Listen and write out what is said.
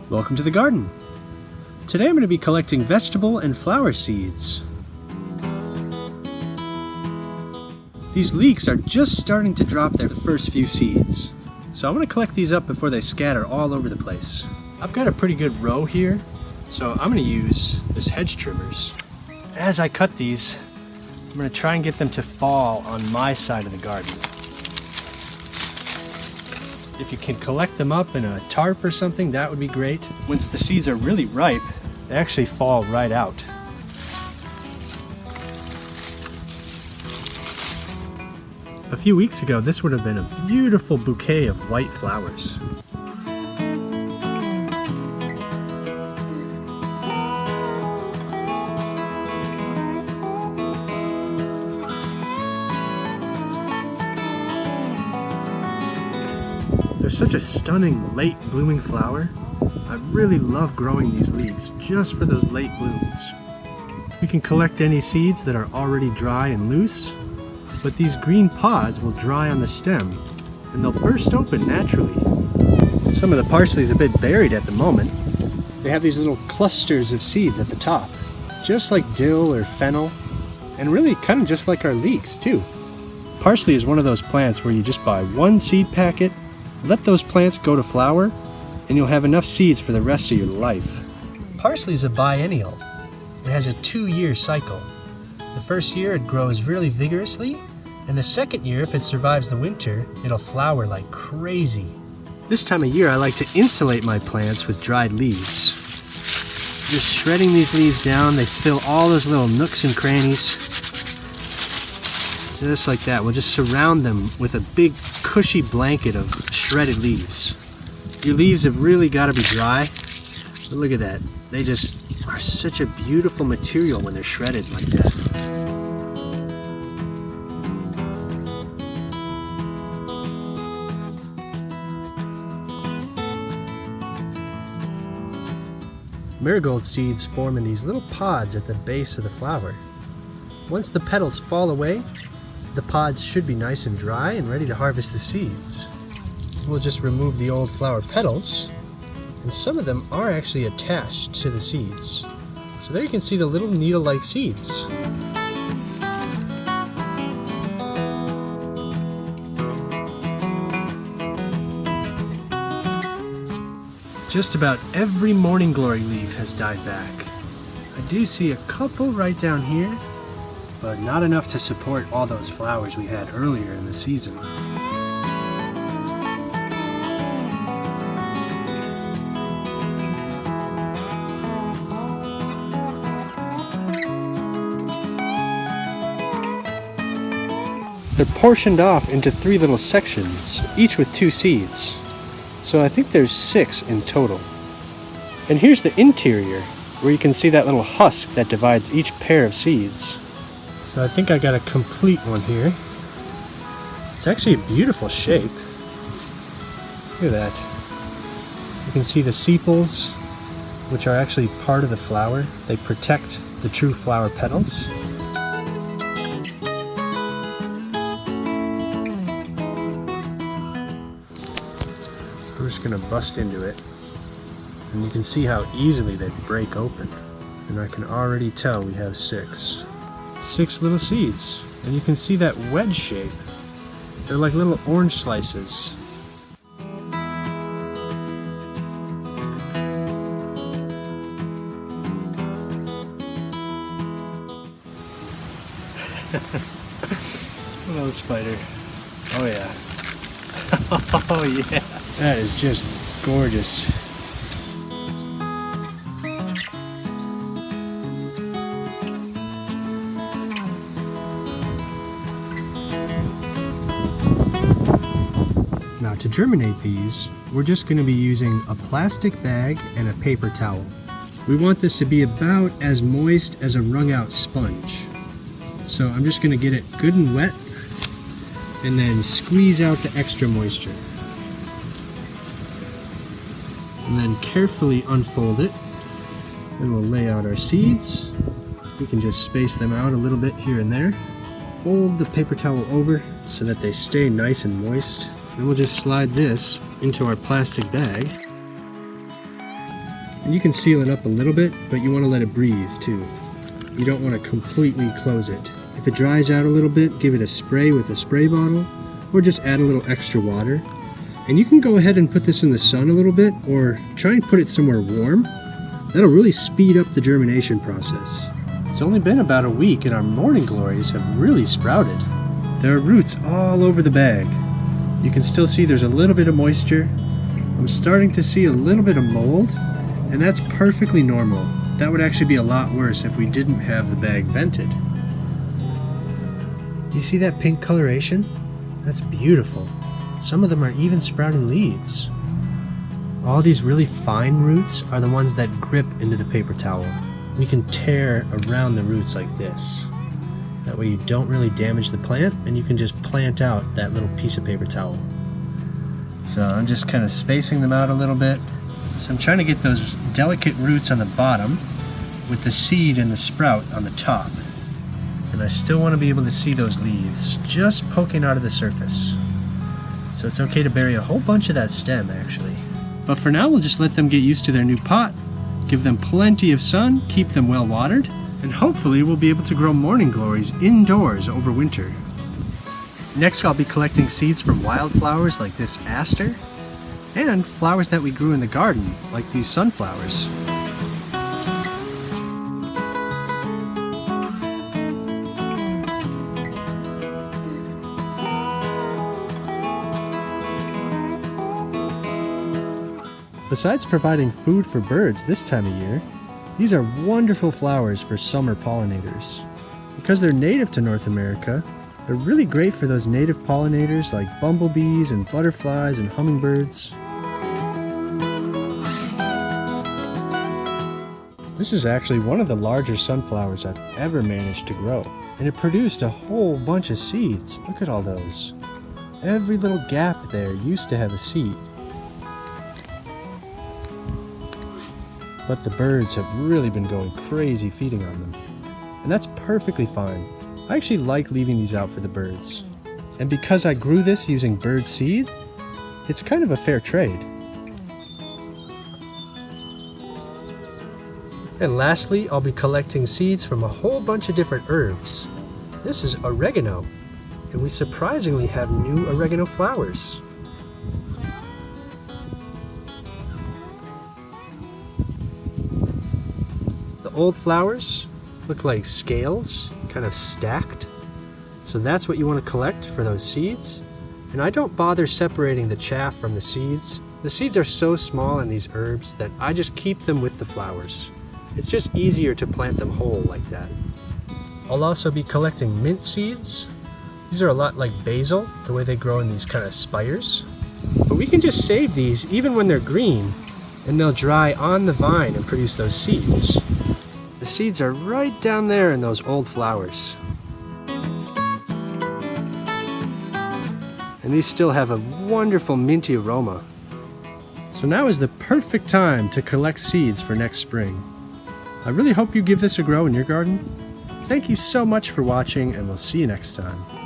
Welcome to the garden. Today I'm going to be collecting vegetable and flower seeds. These leeks are just starting to drop their first few seeds, so I'm going to collect these up before they scatter all over the place. I've got a pretty good row here, so I'm going to use this hedge trimmers. As I cut these, I'm going to try and get them to fall on my side of the garden. If you can collect them up in a tarp or something, that would be great. Once the seeds are really ripe, they actually fall right out. A few weeks ago, this would have been a beautiful bouquet of white flowers. They're such a stunning late blooming flower. I really love growing these leaves just for those late blooms. We can collect any seeds that are already dry and loose, but these green pods will dry on the stem and they'll burst open naturally. Some of the parsley is a bit buried at the moment. They have these little clusters of seeds at the top, just like dill or fennel, and really kind of just like our leeks too. Parsley is one of those plants where you just buy one seed packet, let those plants go to flower, and you'll have enough seeds for the rest of your life. Parsley is a biennial. It has a 2-year cycle. The first year it grows really vigorously, and the second year, if it survives the winter, it'll flower like crazy. This time of year I like to insulate my plants with dried leaves. Just shredding these leaves down, they fill all those little nooks and crannies. Just like that. We'll just surround them with a big cushy blanket of shredded leaves. Your leaves have really got to be dry, but look at that. They just are such a beautiful material when they're shredded like that. Marigold seeds form in these little pods at the base of the flower. Once the petals fall away, the pods should be nice and dry and ready to harvest the seeds. We'll just remove the old flower petals, and some of them are actually attached to the seeds. So there you can see the little needle-like seeds. Just about every morning glory leaf has died back. I do see a couple right down here, but not enough to support all those flowers we had earlier in the season. They're portioned off into 3 little sections, each with 2 seeds. So I think there's 6 in total. And here's the interior, where you can see that little husk that divides each pair of seeds. So I think I got a complete one here. It's actually a beautiful shape. Look at that. You can see the sepals, which are actually part of the flower. They protect the true flower petals. We're just gonna bust into it. And you can see how easily they break open. And I can already tell we have 6. 6 little seeds, and you can see that wedge shape. They're like little orange slices. Little spider. Oh yeah. Oh yeah. That is just gorgeous. Now to germinate these, we're just going to be using a plastic bag and a paper towel. We want this to be about as moist as a wrung out sponge. So I'm just going to get it good and wet and then squeeze out the extra moisture. And then carefully unfold it. Then we'll lay out our seeds. We can just space them out a little bit here and there. Fold the paper towel over so that they stay nice and moist. Then we'll just slide this into our plastic bag. And you can seal it up a little bit, but you want to let it breathe too. You don't want to completely close it. If it dries out a little bit, give it a spray with a spray bottle, or just add a little extra water. And you can go ahead and put this in the sun a little bit, or try and put it somewhere warm. That'll really speed up the germination process. It's only been about a week and our morning glories have really sprouted. There are roots all over the bag. You can still see there's a little bit of moisture. I'm starting to see a little bit of mold, and that's perfectly normal. That would actually be a lot worse if we didn't have the bag vented. Do you see that pink coloration? That's beautiful. Some of them are even sprouting leaves. All these really fine roots are the ones that grip into the paper towel. We can tear around the roots like this. That way you don't really damage the plant, and you can just plant out that little piece of paper towel. So I'm just kind of spacing them out a little bit. So I'm trying to get those delicate roots on the bottom with the seed and the sprout on the top. And I still want to be able to see those leaves just poking out of the surface. So it's okay to bury a whole bunch of that stem actually. But for now we'll just let them get used to their new pot, give them plenty of sun, keep them well watered, and hopefully we'll be able to grow morning glories indoors over winter. Next I'll be collecting seeds from wildflowers like this aster, and flowers that we grew in the garden like these sunflowers. Besides providing food for birds this time of year, these are wonderful flowers for summer pollinators. Because they're native to North America, they're really great for those native pollinators like bumblebees and butterflies and hummingbirds. This is actually one of the larger sunflowers I've ever managed to grow, and it produced a whole bunch of seeds. Look at all those. Every little gap there used to have a seed. But the birds have really been going crazy feeding on them. And that's perfectly fine. I actually like leaving these out for the birds. And because I grew this using bird seed, it's kind of a fair trade. And lastly, I'll be collecting seeds from a whole bunch of different herbs. This is oregano, and we surprisingly have new oregano flowers. Old flowers look like scales, kind of stacked. So that's what you want to collect for those seeds. And I don't bother separating the chaff from the seeds. The seeds are so small in these herbs that I just keep them with the flowers. It's just easier to plant them whole like that. I'll also be collecting mint seeds. These are a lot like basil, the way they grow in these kind of spires. But we can just save these even when they're green, and they'll dry on the vine and produce those seeds. The seeds are right down there in those old flowers. And these still have a wonderful minty aroma. So now is the perfect time to collect seeds for next spring. I really hope you give this a go in your garden. Thank you so much for watching, and we'll see you next time.